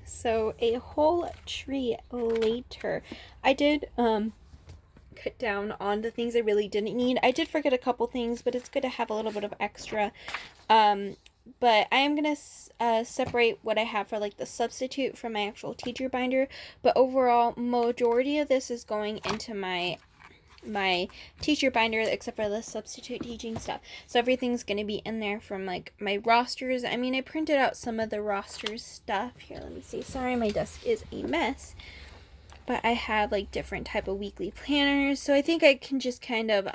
So a whole tree later. I did cut down on the things I really didn't need. I did forget a couple things, but it's good to have a little bit of extra. Um, but I am gonna separate what I have for like the substitute from my actual teacher binder. But overall, majority of this is going into my teacher binder except for the substitute teaching stuff. So everything's going to be in there from like my rosters. I mean, I printed out some of the rosters stuff. Here, let me see. Sorry, my desk is a mess. But I have like different type of weekly planners. So I think I can just kind of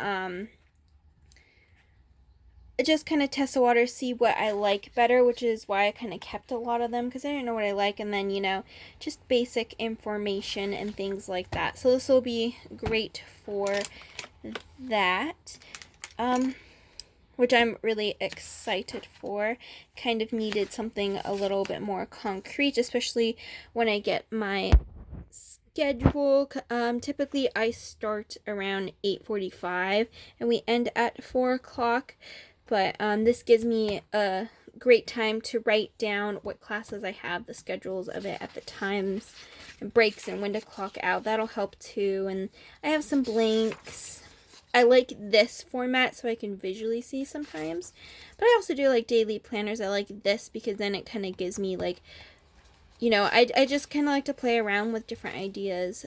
test the water, see what I like better, which is why I kind of kept a lot of them because I didn't know what I like, and then just basic information and things like that. So this will be great for that, which I'm really excited for. Kind of needed something a little bit more concrete, especially when I get my schedule. Typically I start around 8:45 and we end at 4 o'clock. But this gives me a great time to write down what classes I have, the schedules of it at the times, and breaks, and when to clock out. That'll help too. And I have some blanks. I like this format so I can visually see sometimes. But I also do like daily planners. I like this because then it kind of gives me like, I just kind of like to play around with different ideas.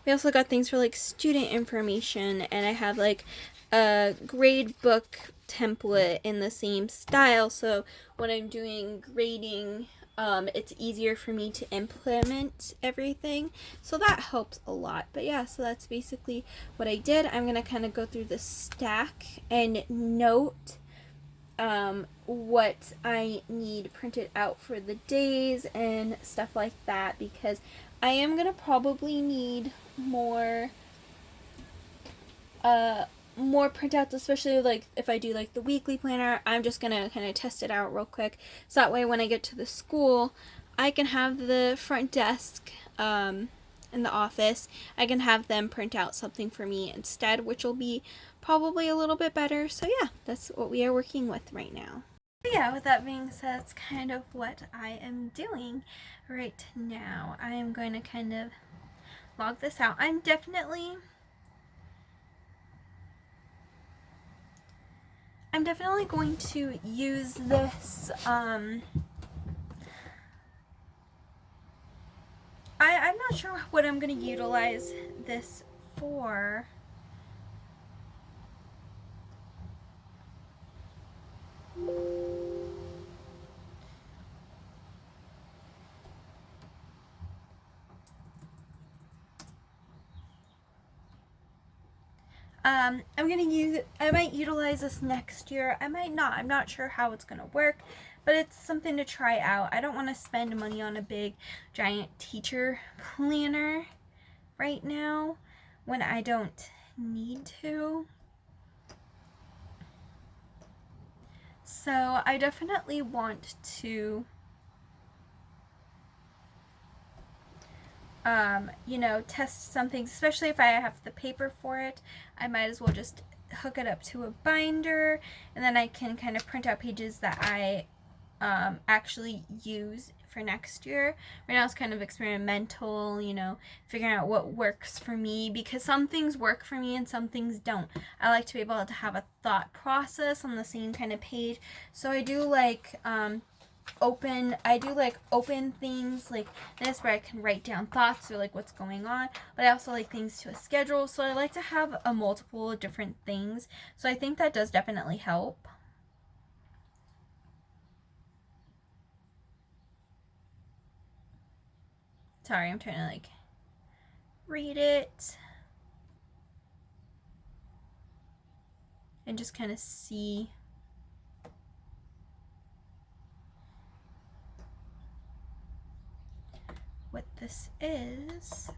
We also got things for like student information, and I have like a grade book template in the same style, so when I'm doing grading, it's easier for me to implement everything, so that helps a lot. But yeah, so that's basically what I did. I'm gonna kind of go through the stack and note what I need printed out for the days and stuff like that, because I am gonna probably need more printouts, especially like if I do like the weekly planner. I'm just gonna kind of test it out real quick, so that way when I get to the school, I can have the front desk in the office, I can have them print out something for me instead, which will be probably a little bit better. So yeah, that's what we are working with right now. But yeah, with that being said, that's kind of what I am doing right now. I am going to kind of log this out. I'm definitely going to use this, I'm not sure what I'm going to utilize this for. I might utilize this next year. I might not. I'm not sure how it's going to work, but it's something to try out. I don't want to spend money on a big, giant teacher planner right now when I don't need to. So I definitely want to, test some things, especially if I have the paper for it. I might as well just hook it up to a binder, and then I can kind of print out pages that I actually use for next year. Right now it's kind of experimental, figuring out what works for me, because some things work for me and some things don't. I like to be able to have a thought process on the same kind of page. So I do like open things like this where I can write down thoughts or like what's going on, but I also like things to a schedule. So I like to have a multiple different things. So I think that does definitely help. Sorry, I'm trying to like read it and just kind of see what this is.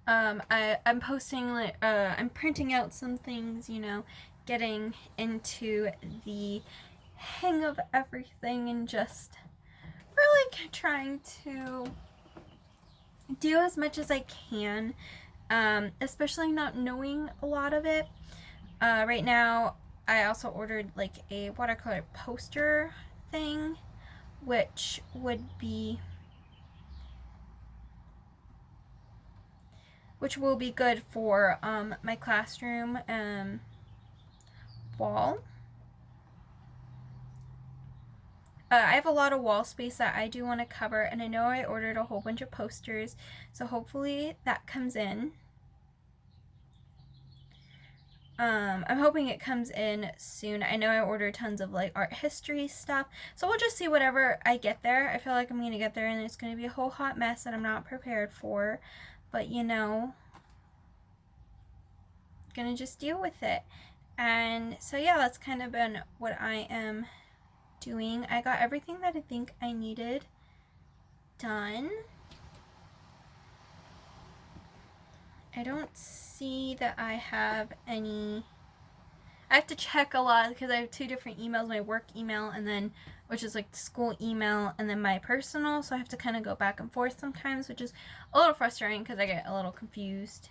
I'm posting like I'm printing out some things, getting into the hang of everything and just really trying to do as much as I can, especially not knowing a lot of it. Right now, I also ordered like a watercolor poster thing, which will be good for my classroom wall. I have a lot of wall space that I do want to cover, and I know I ordered a whole bunch of posters, so hopefully that comes in. I'm hoping it comes in soon. I know I ordered tons of like art history stuff, so we'll just see whatever I get there. I feel like I'm gonna get there and it's gonna be a whole hot mess that I'm not prepared for, but you know, gonna just deal with it. And so yeah, that's kind of been what I am doing. I got everything that I think I needed done. I don't see that I have any. I have to check a lot because I have two different emails, my work email and then, which is like the school email, and then my personal, so I have to kind of go back and forth sometimes, which is a little frustrating because I get a little confused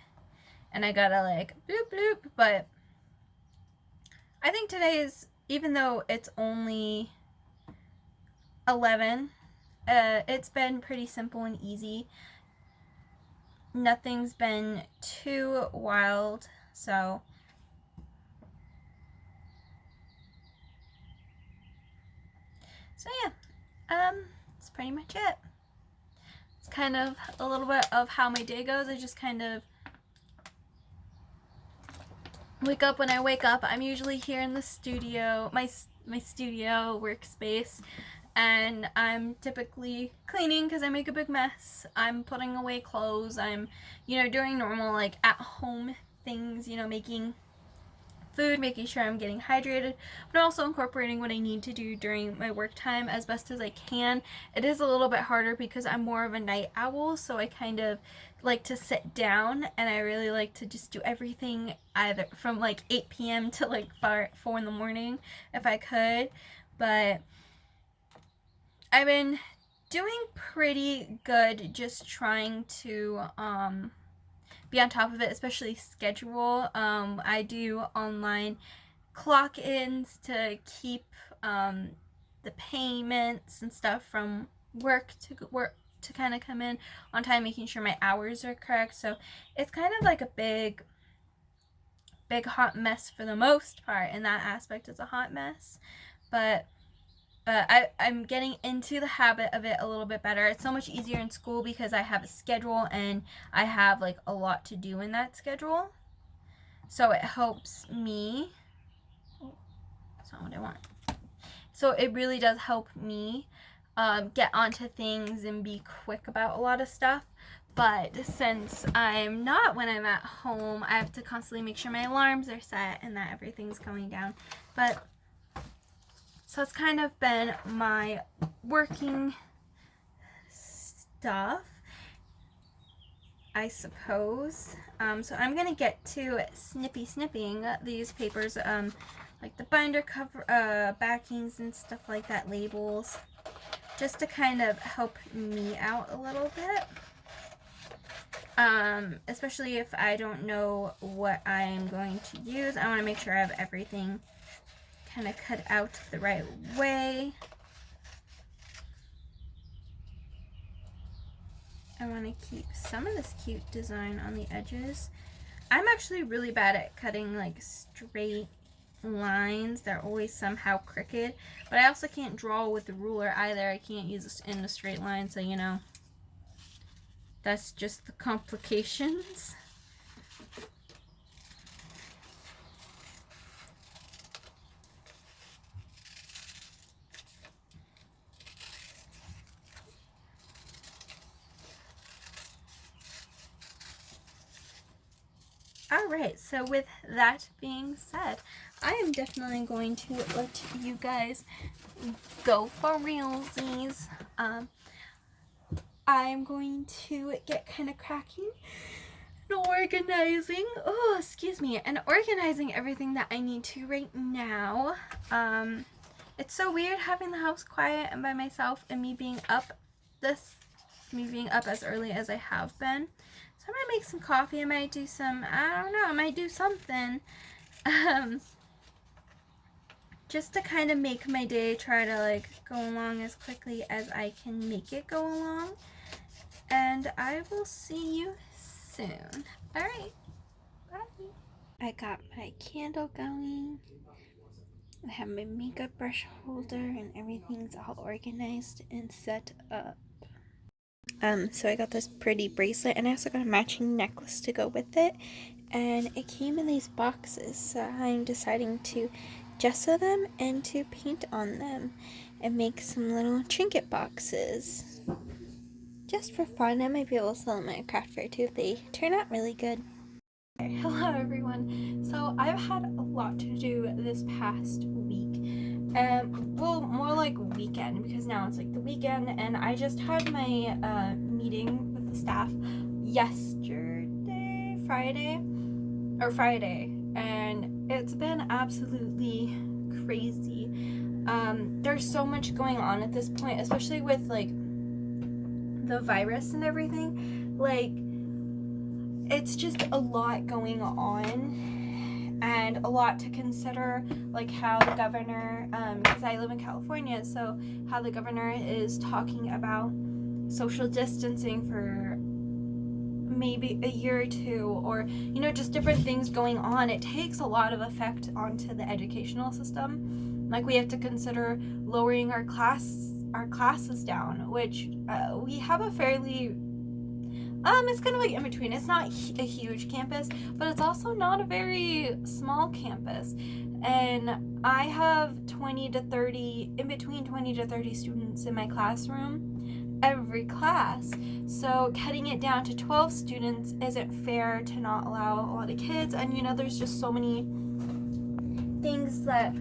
and I gotta like bloop bloop. But I think today is, even though it's only 11, it's been pretty simple and easy. Nothing's been too wild, so yeah, that's pretty much it. It's kind of a little bit of how my day goes. I just kind of wake up when I wake up. I'm usually here in the studio, my studio workspace, and I'm typically cleaning because I make a big mess. I'm putting away clothes. I'm, doing normal like at home things, making food, making sure I'm getting hydrated, but also incorporating what I need to do during my work time as best as I can. It is a little bit harder because I'm more of a night owl, so I kind of like to sit down, and I really like to just do everything either from like 8 p.m. to like 4 in the morning if I could. But I've been doing pretty good just trying to be on top of it, especially schedule. I do online clock ins to keep the payments and stuff from work to kind of come in on time, making sure my hours are correct. So it's kind of like a big hot mess for the most part. In that aspect, it's a hot mess, but I'm getting into the habit of it a little bit better. It's so much easier in school because I have a schedule and I have like a lot to do in that schedule. So it helps me. Oh, that's not what I want. So it really does help me get onto things and be quick about a lot of stuff. But since I'm not when I'm at home, I have to constantly make sure my alarms are set and that everything's going down. But so it's kind of been my working stuff, I suppose. So I'm going to get to snipping these papers, like the binder cover, backings and stuff like that, labels, just to kind of help me out a little bit. Especially if I don't know what I'm going to use. I want to make sure I have everything kind of cut out the right way. I want to keep some of this cute design on the edges. I'm actually really bad at cutting like straight lines. They're always somehow crooked, but I also can't draw with the ruler either. I can't use this in a straight line, so that's just the complications. Alright, so with that being said, I am definitely going to let you guys go for realsies. I'm going to get kind of cracking and organizing. Oh, excuse me. And organizing everything that I need to right now. It's so weird having the house quiet and by myself and me being up this me being up as early as I have been. So I might make some coffee. I might do some, I don't know, I might do something. Just to kind of make my day, try to like go along as quickly as I can make it go along. And I will see you soon. All right, bye. I got my candle going. I have my makeup brush holder and everything's all organized and set up. So I got this pretty bracelet and I also got a matching necklace to go with it. And it came in these boxes, so I'm deciding to gesso them and to paint on them and make some little trinket boxes. Just for fun. I might be able to sell them at a craft fair too if they turn out really good. Hello everyone. So I've had a lot to do this past week. Well, more like weekend, because now it's like the weekend, and I just had my meeting with the staff yesterday, Friday, and it's been absolutely crazy. There's so much going on at this point, especially with like the virus and everything. Like, it's just a lot going on and a lot to consider, like how the governor, because I live in California, so how the governor is talking about social distancing for maybe a year or two, or you know, just different things going on. It takes a lot of effect onto the educational system. Like, we have to consider lowering our classes down, which we have a fairly it's kind of like in between. It's not a huge campus, but it's also not a very small campus. And I have 20 to 30, in between 20 to 30 students in my classroom every class. So cutting it down to 12 students isn't fair to not allow a lot of kids. And you know, there's just so many things that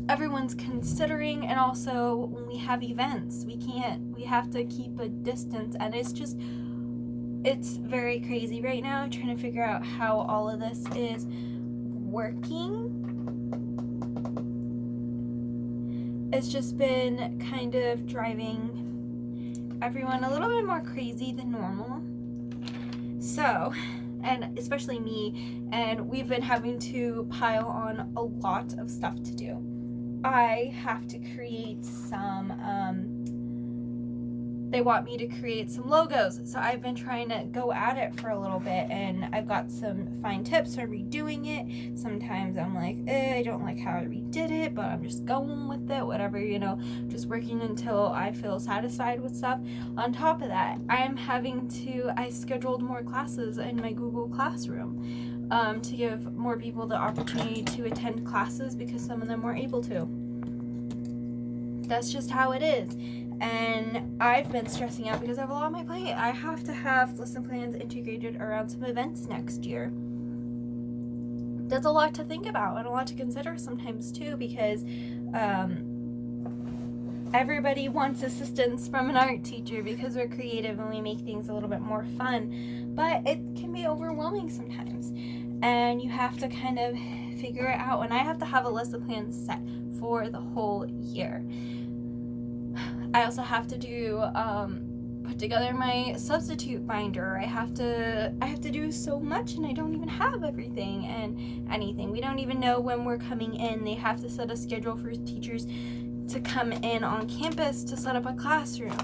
everyone's considering. And also when we have events, we have to keep a distance, and it's very crazy right now trying to figure out how all of this is working. It's just been kind of driving everyone a little bit more crazy than normal. So, and especially me, and we've been having to pile on a lot of stuff to do. I have to create some, they want me to create some logos, so I've been trying to go at it for a little bit, and I've got some fine tips for redoing it. Sometimes I'm like, I don't like how I redid it, but I'm just going with it, whatever, you know, just working until I feel satisfied with stuff. On top of that, I scheduled more classes in my Google Classroom to give more people the opportunity to attend classes, because some of them weren't able to. That's just how it is. And I've been stressing out because I have a lot on my plate. I have to have lesson plans integrated around some events next year. That's a lot to think about and a lot to consider sometimes too, because everybody wants assistance from an art teacher because we're creative and we make things a little bit more fun. But it can be overwhelming sometimes, and you have to kind of figure it out. And I have to have a lesson plan set for the whole year. I also have to do put together my substitute binder. I have to do so much, and I don't even have everything and anything. We don't even know when we're coming in. They have to set a schedule for teachers to come in on campus to set up a classroom.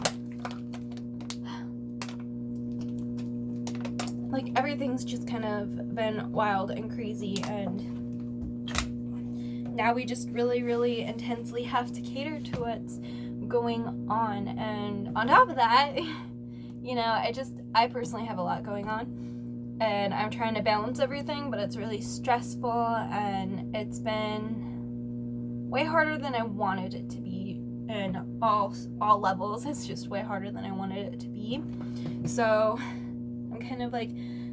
Like, everything's just kind of been wild and crazy, and now we just really, really intensely have to cater to what's going on. And on top of that, you know, I personally have a lot going on, and I'm trying to balance everything, but it's really stressful, and it's been way harder than I wanted it to be in all levels. It's just way harder than I wanted it to be. So I'm kind of like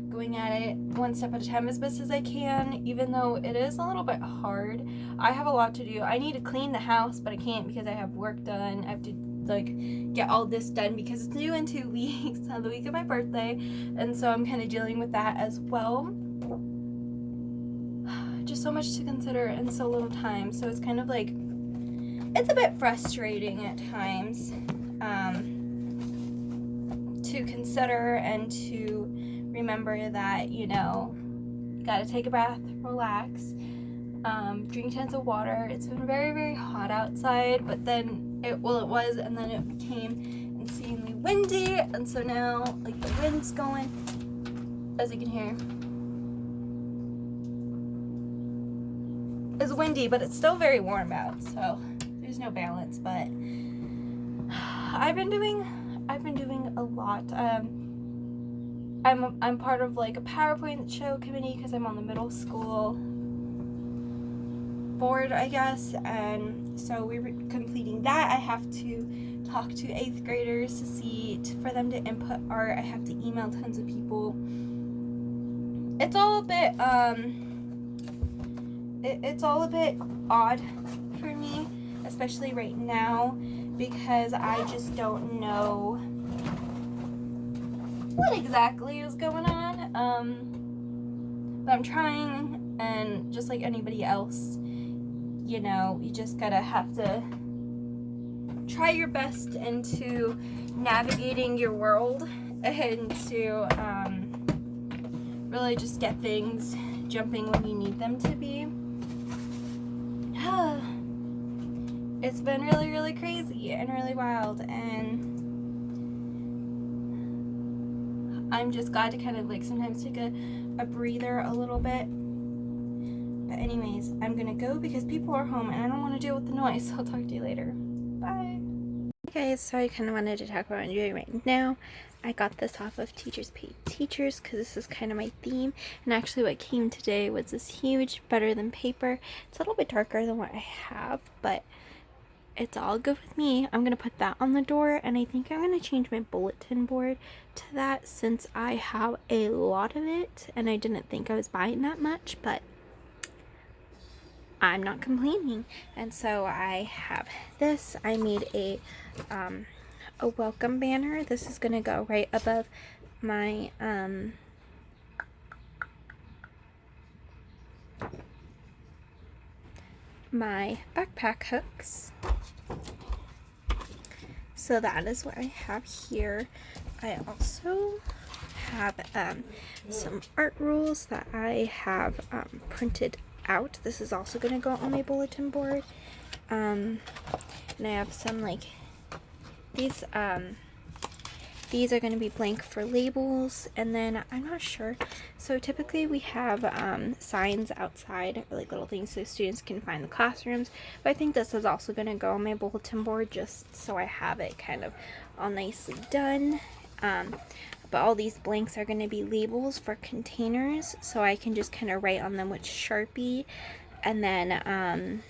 going at it one step at a time as best as I can, even though it is a little bit hard. I have a lot to do. I need to clean the house, but I can't because I have work done. I have to like get all this done because it's due in 2 weeks, on the week of my birthday, and so I'm kind of dealing with that as well. Just so much to consider in so little time, so it's kind of like, it's a bit frustrating at times to to consider and to remember that, you know, you gotta take a breath, relax, drink tons of water. It's been very, very hot outside, but then it was, and then it became insanely windy, and so now, like, the wind's going, as you can hear. It's windy, but it's still very warm out, so there's no balance. But I've been doing a lot. I'm part of like a PowerPoint show committee because I'm on the middle school board, I guess, and so we're completing that. I have to talk to 8th graders to see for them to input art. I have to email tons of people. It's all a bit it's all a bit odd for me, especially right now, because I just don't know what exactly is going on. But I'm trying, and just like anybody else, you know, you just have to try your best into navigating your world and to really just get things jumping when you need them to be. It's been really, really crazy and really wild, and I'm just glad to kind of like sometimes take a breather a little bit. But anyways, I'm gonna go because people are home and I don't want to deal with the noise. So I'll talk to you later. Bye. Hey guys, so I kind of wanted to talk about what I'm doing right now. I got this off of Teachers Pay Teachers because this is kind of my theme. And actually what came today was this huge Better Than paper. It's a little bit darker than what I have, but it's all good with me. I'm going to put that on the door, and I think I'm going to change my bulletin board to that since I have a lot of it, and I didn't think I was buying that much, but I'm not complaining. And so I have this. I made a welcome banner. This is going to go right above my my backpack hooks. So that is what I have here. I also have some art rules that I have printed out. This is also going to go on my bulletin board. And I have some like these are going to be blank for labels, and then I'm not sure. So typically we have signs outside, or like little things so students can find the classrooms. But I think this is also going to go on my bulletin board just so I have it kind of all nicely done. But all these blanks are going to be labels for containers, so I can just kind of write on them with Sharpie, and then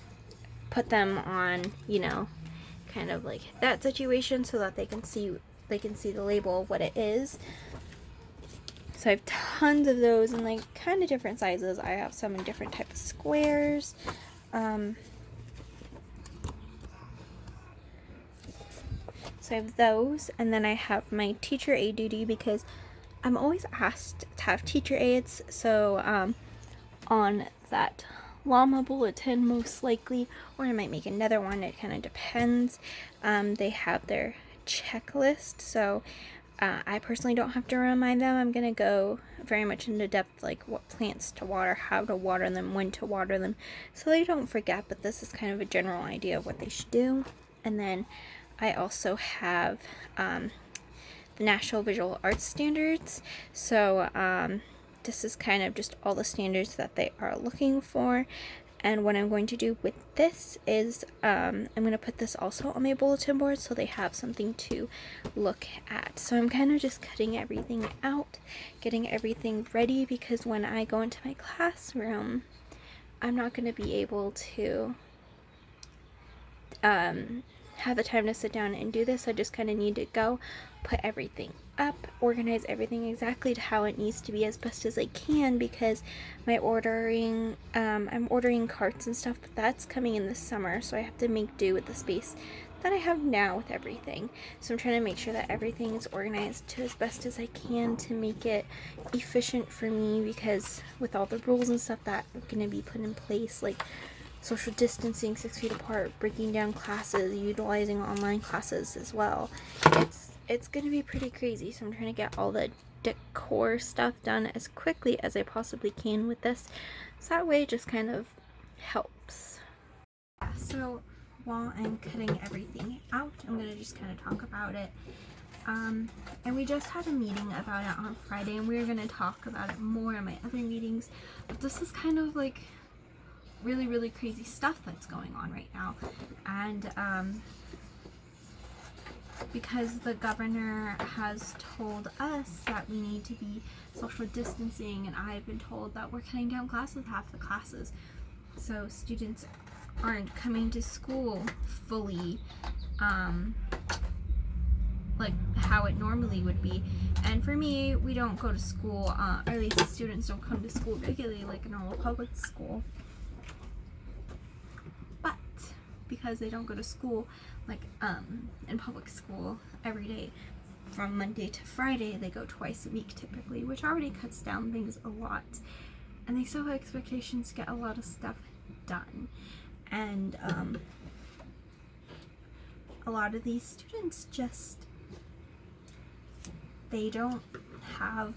put them on, you know, kind of like that situation so that they can see the label of what it is. So I have tons of those in like kind of different sizes. I have some in different types of squares. So I have those, and then I have my teacher aid duty because I'm always asked to have teacher aids. So on that llama bulletin most likely, or I might make another one, it kind of depends. They have their checklist, so I personally don't have to remind them. I'm gonna go very much into depth, like what plants to water, how to water them, when to water them, so they don't forget, but this is kind of a general idea of what they should do. And then I also have the National Visual Arts Standards, so this is kind of just all the standards that they are looking for. And what I'm going to do with this is I'm going to put this also on my bulletin board so they have something to look at. So I'm kind of just cutting everything out, getting everything ready, because when I go into my classroom, I'm not going to be able to have the time to sit down and do this. I just kind of need to go, put everything up, organize everything exactly to how it needs to be as best as I can, because my ordering, I'm ordering carts and stuff, but that's coming in the summer, so I have to make do with the space that I have now with everything. So I'm trying to make sure that everything is organized to as best as I can to make it efficient for me, because with all the rules and stuff that are going to be put in place, like social distancing, 6 feet apart, breaking down classes, utilizing online classes as well, it's gonna be pretty crazy, so I'm trying to get all the decor stuff done as quickly as I possibly can with this, so that way it just kind of helps. Yeah, so while I'm cutting everything out, I'm gonna just kind of talk about it. And we just had a meeting about it on Friday, and we were gonna talk about it more in my other meetings, but this is kind of like really crazy stuff that's going on right now. And because the governor has told us that we need to be social distancing, and I've been told that we're cutting down classes, half the classes, so students aren't coming to school fully like how it normally would be. And for me, we don't go to school, or at least the students don't come to school regularly like a normal public school. But because they don't go to school like in public school every day from Monday to Friday, they go twice a week typically, which already cuts down things a lot. And they still have expectations to get a lot of stuff done. And a lot of these students just, they don't have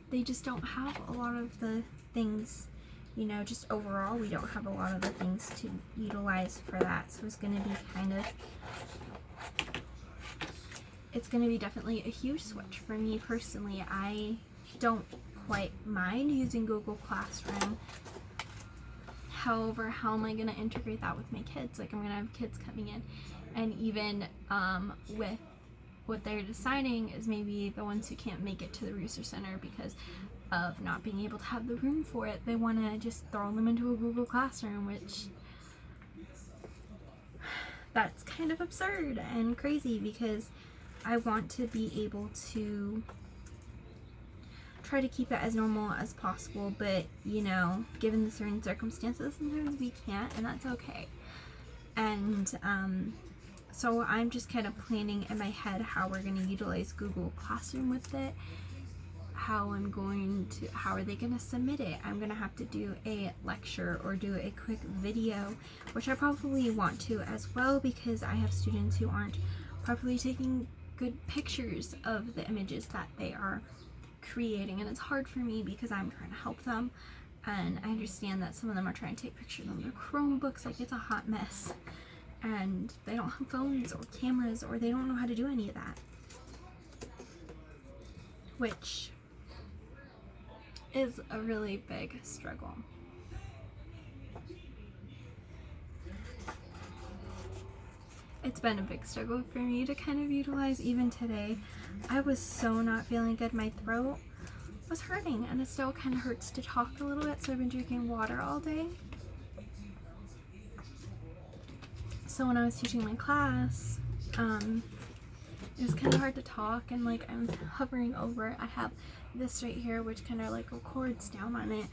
they just don't have a lot of the things, you know, just overall we don't have a lot of the things to utilize for that. So it's going to be kind of, it's going to be definitely a huge switch for me personally. I don't quite mind using Google Classroom. However, how am I going to integrate that with my kids? Like, I'm going to have kids coming in, and even with what they're deciding is maybe the ones who can't make it to the Resource Center because of not being able to have the room for it, they want to just throw them into a Google Classroom, which that's kind of absurd and crazy, because I want to be able to try to keep it as normal as possible, but you know, given the certain circumstances, sometimes we can't, and that's okay. And so I'm just kind of planning in my head how we're going to utilize Google Classroom with it, how are they going to submit it. I'm going to have to do a lecture or do a quick video, which I probably want to as well, because I have students who aren't properly taking good pictures of the images that they are creating, and it's hard for me because I'm trying to help them, and I understand that some of them are trying to take pictures on their Chromebooks, like it's a hot mess, and they don't have phones or cameras, or they don't know how to do any of that, which is a really big struggle. It's been a big struggle for me to kind of utilize. Even today, I was so not feeling good. My throat was hurting, and it still kind of hurts to talk a little bit, so I've been drinking water all day. So when I was teaching my class, it was kind of hard to talk, and like I'm hovering over it. I have this right here which kind of like records down on it,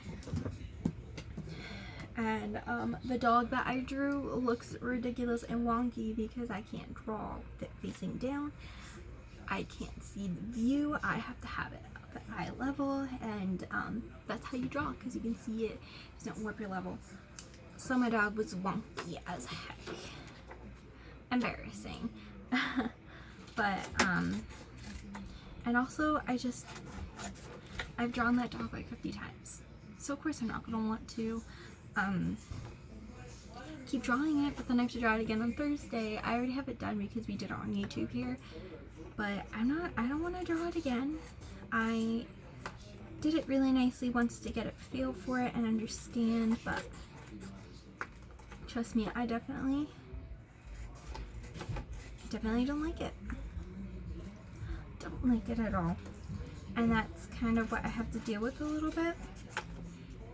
and the dog that I drew looks ridiculous and wonky because I can't draw it facing down. I can't see the view. I have to have it up at eye level, and that's how you draw, because you can see it doesn't warp your level. So my dog was wonky as heck. Embarrassing. But and also I've drawn that dog like 50 times, so of course I'm not gonna want to keep drawing it, but then I have to draw it again on Thursday. I already have it done because we did it on YouTube here, but I don't want to draw it again. I did it really nicely once to get a feel for it and understand, but trust me, I definitely don't like it. Don't like it at all. And that's kind of what I have to deal with a little bit.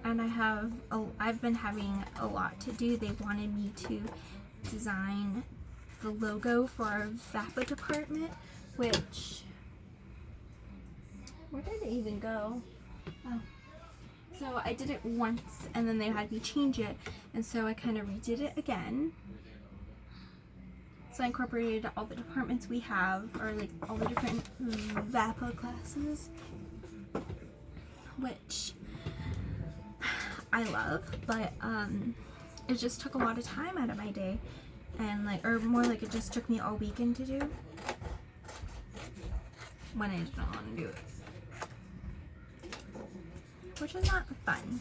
And I've been having a lot to do. They wanted me to design the logo for our VAPA department, which, where did it even go? Oh. So I did it once, and then they had me change it, and so I kind of redid it again. So I incorporated all the departments we have, or like all the different VAPA classes, which I love, but it just took a lot of time out of my day, and like, or more like it just took me all weekend to do when I did not want to do it, which is not fun.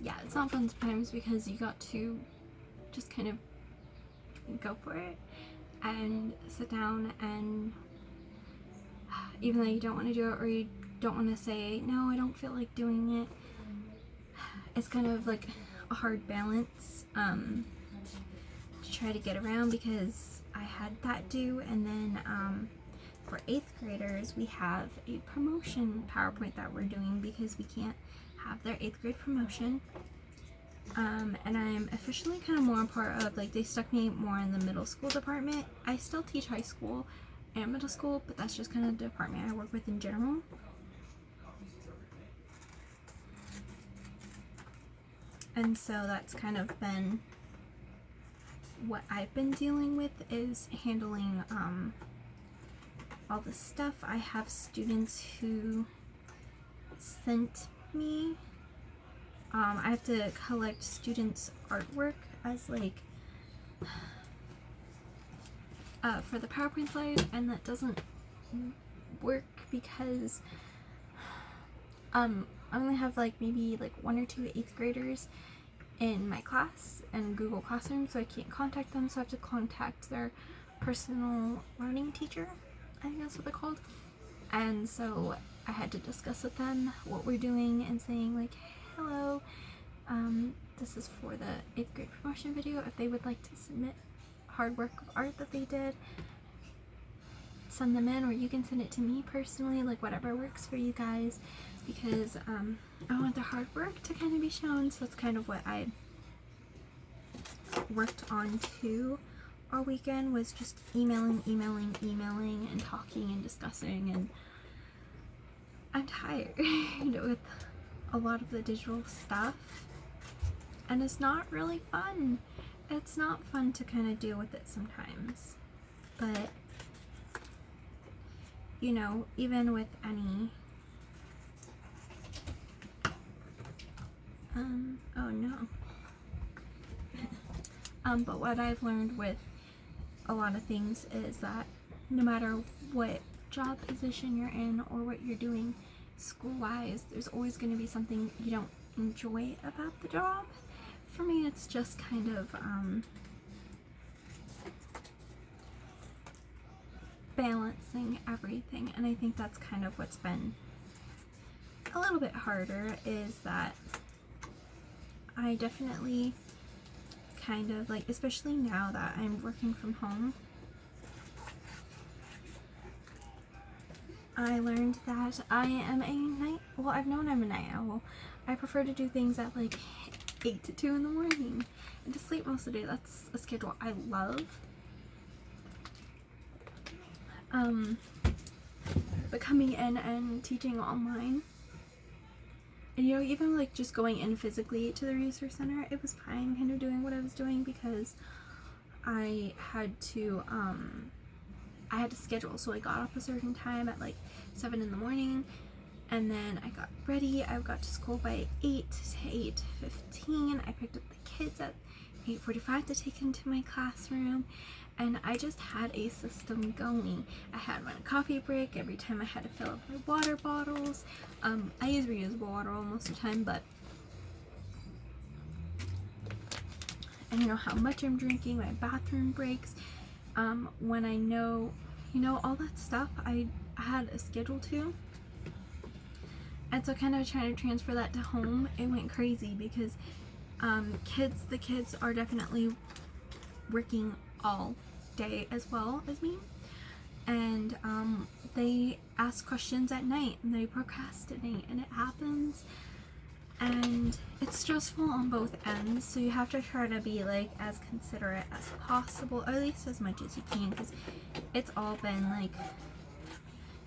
Yeah, it's not fun sometimes because you got to just kind of go for it and sit down, and even though you don't want to do it or you don't want to say, no, I don't feel like doing it, it's kind of like a hard balance to try to get around, because I had that due, and then for 8th graders we have a promotion PowerPoint that we're doing because we can't have their 8th grade promotion. And I'm officially kind of more a part of, like, they stuck me more in the middle school department. I still teach high school and middle school, but that's just kind of the department I work with in general. And so that's kind of been what I've been dealing with, is handling all the stuff. I have students who sent me, I have to collect students' artwork as like for the PowerPoint slide, and that doesn't work because I only have like maybe like 1 or 2 8th graders in my class and Google Classroom, so I can't contact them, so I have to contact their personal learning teacher, I think that's what they're called. And so I had to discuss with them what we're doing and saying like, hello, this is for the 8th grade promotion video. If they would like to submit hard work of art that they did, send them in, or you can send it to me personally, like whatever works for you guys, because I want their hard work to kind of be shown. So that's kind of what I worked on too all weekend, was just emailing and talking and discussing, and I'm tired with a lot of the digital stuff, and it's not really fun. It's not fun to kind of deal with it sometimes, but you know, even with any oh no but what I've learned with a lot of things is that no matter what job position you're in or what you're doing school-wise, there's always going to be something you don't enjoy about the job. For me, it's just kind of balancing everything, and I think that's kind of what's been a little bit harder, is that I definitely kind of like, especially now that I'm working from home, I learned that I am a night, well, I've known I'm a night owl. I prefer to do things at like 8 to 2 in the morning and to sleep most of the day. That's a schedule I love. But coming in and teaching online, and you know, even like just going in physically to the resource center, it was fine kind of doing what I was doing, because I had to schedule. So I got up a certain time at like 7 in the morning, and then I got ready. I got to school by 8 to 8:15. I picked up the kids at 8:45 to take into my classroom, and I just had a system going. I had my coffee break every time I had to fill up my water bottles. I use reusable water most of the time, but and you know how much I'm drinking, my bathroom breaks, when I know, you know, all that stuff I had a schedule to. And so kind of trying to transfer that to home, it went crazy, because the kids are definitely working all day as well as me, and they ask questions at night and they procrastinate, and it happens, and it's stressful on both ends. So you have to try to be like as considerate as possible, or at least as much as you can, because it's all been like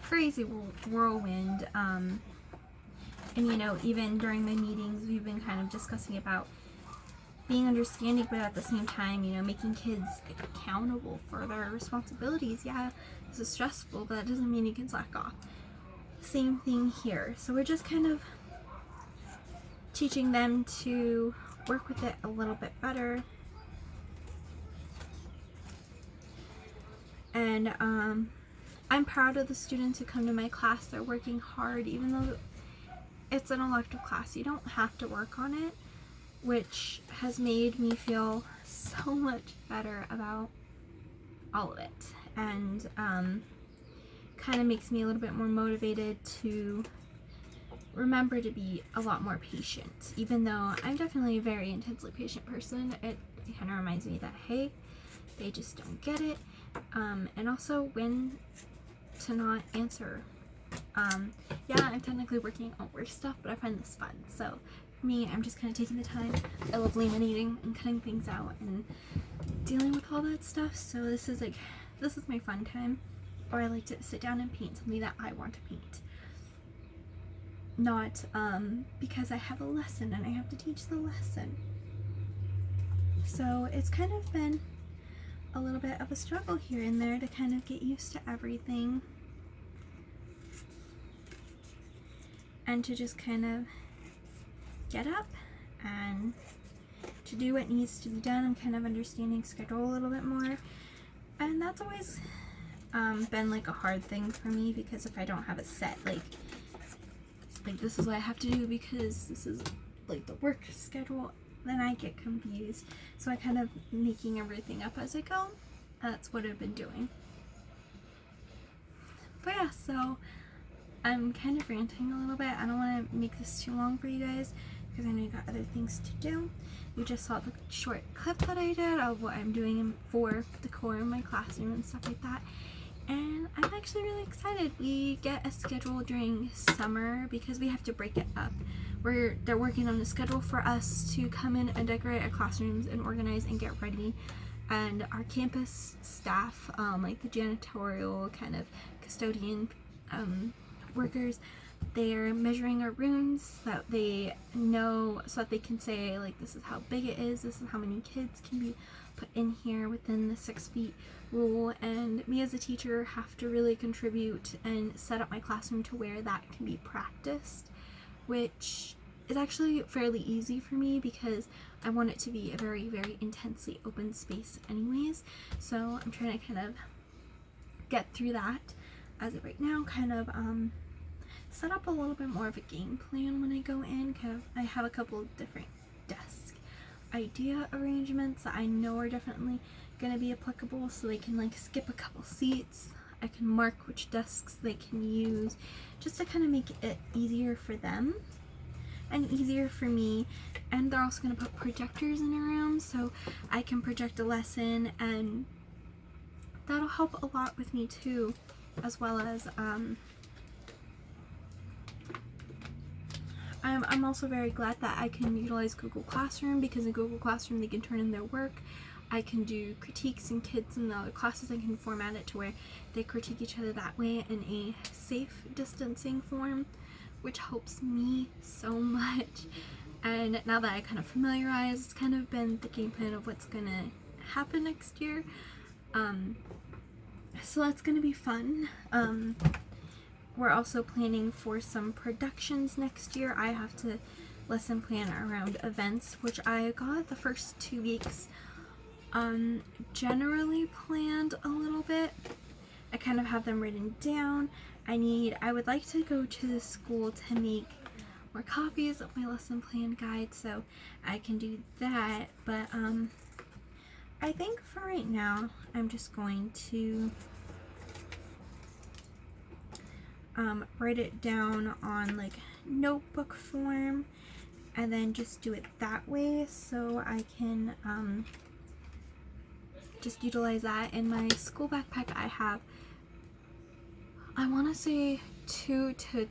crazy whirlwind. And you know, even during the meetings, we've been kind of discussing about being understanding, but at the same time, you know, making kids accountable for their responsibilities. Yeah, this is stressful, but that doesn't mean you can slack off. same thing here. So we're just kind of teaching them to work with it a little bit better. And I'm proud of the students who come to my class. They're working hard, even though it's an elective class. You don't have to work on it, which has made me feel so much better about all of it. And kind of makes me a little bit more motivated to remember to be a lot more patient. Even though I'm definitely a very intensely patient person, it kind of reminds me that, hey, they just don't get it. And also when to not answer. Yeah, I'm technically working on work stuff, but I find this fun. So for me, I'm just kind of taking the time. I love laminating and cutting things out and dealing with all that stuff. So this is my fun time. Or I like to sit down and paint something that I want to paint. Not because I have a lesson and I have to teach the lesson. So it's kind of been a little bit of a struggle here and there to kind of get used to everything. And to just kind of get up and to do what needs to be done and kind of understanding schedule a little bit more. And that's always been like a hard thing for me, because if I don't have it set, like this is what I have to do because this is like the work schedule, then I get confused. So I kind of making everything up as I go. That's what I've been doing. But yeah, so I'm kind of ranting a little bit. I don't want to make this too long for you guys because I know you got other things to do. You just saw the short clip that I did of what I'm doing for the core in my classroom and stuff like that. And I'm actually really excited. We get a schedule during summer because we have to break it up. They're working on a schedule for us to come in and decorate our classrooms and organize and get ready. And our campus staff, like the janitorial kind of custodian workers, they're measuring our rooms so that they know, so that they can say, like, this is how big it is, this is how many kids can be put in here within the 6 feet rule. And me as a teacher have to really contribute and set up my classroom to where that can be practiced, which is actually fairly easy for me because I want it to be a very, very intensely open space anyways. So I'm trying to kind of get through that as of right now, kind of set up a little bit more of a game plan when I go in. I have a couple of different desk idea arrangements that I know are definitely going to be applicable, so they can like skip a couple seats. I can mark which desks they can use just to kind of make it easier for them and easier for me. And they're also going to put projectors in a room so I can project a lesson, and that'll help a lot with me too, as well as I'm also very glad that I can utilize Google Classroom, because in Google Classroom they can turn in their work. I can do critiques, and kids in the other classes, I can format it to where they critique each other that way in a safe distancing form, which helps me so much. And now that I kind of familiarize, it's kind of been the game plan of what's gonna happen next year. So that's gonna be fun. We're also planning for some productions next year. I have to lesson plan around events, which I got the first 2 weeks generally planned a little bit. I kind of have them written down. I would like to go to the school to make more copies of my lesson plan guide, so I can do that. But I think for right now, I'm just going to write it down on like notebook form and then just do it that way, so I can just utilize that. In my school backpack I have, I want to say 2 to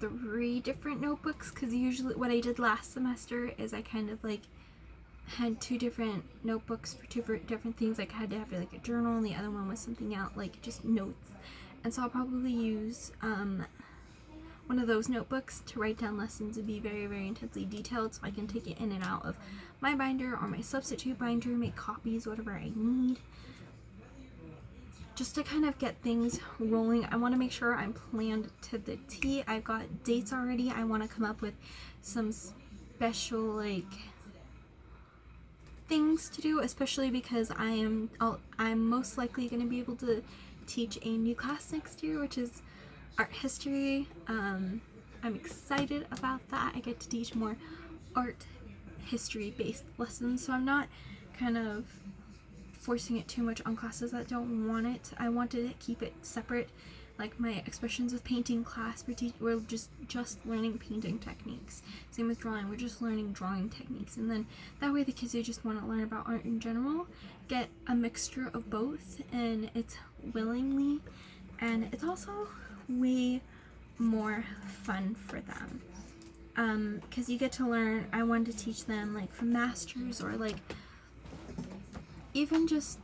3 different notebooks, because usually what I did last semester is I kind of like had 2 different notebooks for 2 different things. Like I had to have like a journal, and the other one was something else, like just notes. And so I'll probably use one of those notebooks to write down lessons and be very, very intensely detailed, so I can take it in and out of my binder or my substitute binder, make copies, whatever I need, just to kind of get things rolling, I want to make sure I'm planned to the T. I've got dates already. I want to come up with some special like things to do, especially because I'm most likely going to be able to teach a new class next year, which is art history. I'm excited about that. I get to teach more art history based lessons, so I'm not kind of forcing it too much on classes that don't want it. I wanted to keep it separate. Like my expressions of painting class, we're just learning painting techniques. Same with drawing, we're just learning drawing techniques. And then that way the kids who just want to learn about art in general get a mixture of both, and it's willingly, and it's also way more fun for them. Because you get to learn, I wanted to teach them like from masters, or like even just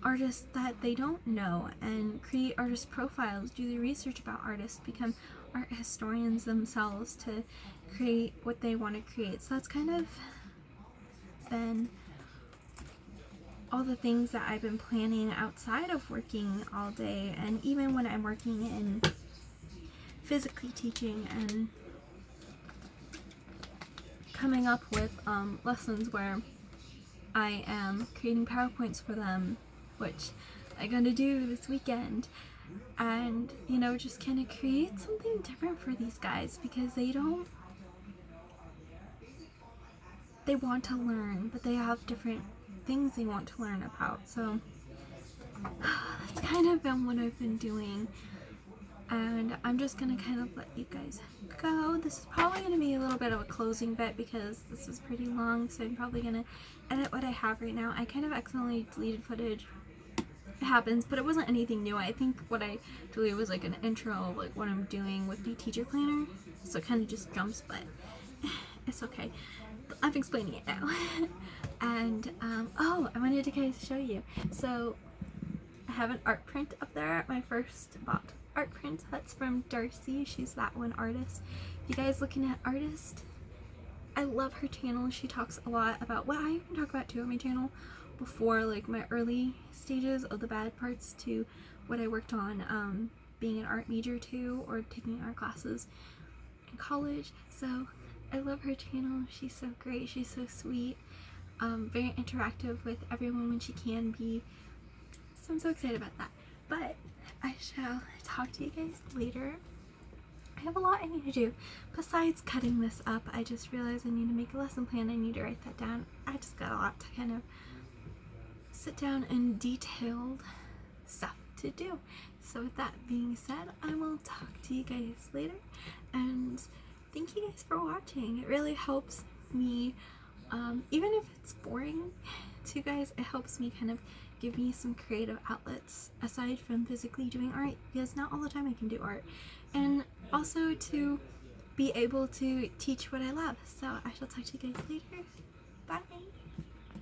artists that they don't know, and create artist profiles, do the research about artists, become art historians themselves to create what they want to create. So that's kind of been all the things that I've been planning outside of working all day, and even when I'm working in physically teaching and coming up with lessons where I am creating PowerPoints for them, which I'm gonna do this weekend, and you know, just kind of create something different for these guys, because they want to learn, but they have different things they want to learn about. So that's kind of been what I've been doing, and I'm just gonna kind of let you guys go. This is probably gonna be a little bit of a closing bit because this is pretty long, so I'm probably gonna edit what I have right now. I kind of accidentally deleted footage. It happens, but it wasn't anything new. I think what I deleted was like an intro of like what I'm doing with my teacher planner, so it kind of just jumps, but it's okay. I'm explaining it now. And oh, I wanted to guys show you. So I have an art print up there, my first bought art print. That's from Darcy. She's that one artist. If you guys looking at artist, I love her channel. She talks a lot about what I even talk about too on my channel, before like my early stages of the bad parts to what I worked on being an art major too, or taking art classes in college. So I love her channel. She's so great. She's so sweet. Very interactive with everyone when she can be. So I'm so excited about that. But I shall talk to you guys later. I have a lot I need to do besides cutting this up. I just realized I need to make a lesson plan. I need to write that down. I just got a lot to kind of sit down and detailed stuff to do. So with that being said, I will talk to you guys later, and thank you guys for watching. It really helps me, even if it's boring to you guys, it helps me kind of give me some creative outlets aside from physically doing art, because not all the time I can do art, and also to be able to teach what I love. So I shall talk to you guys later. Bye.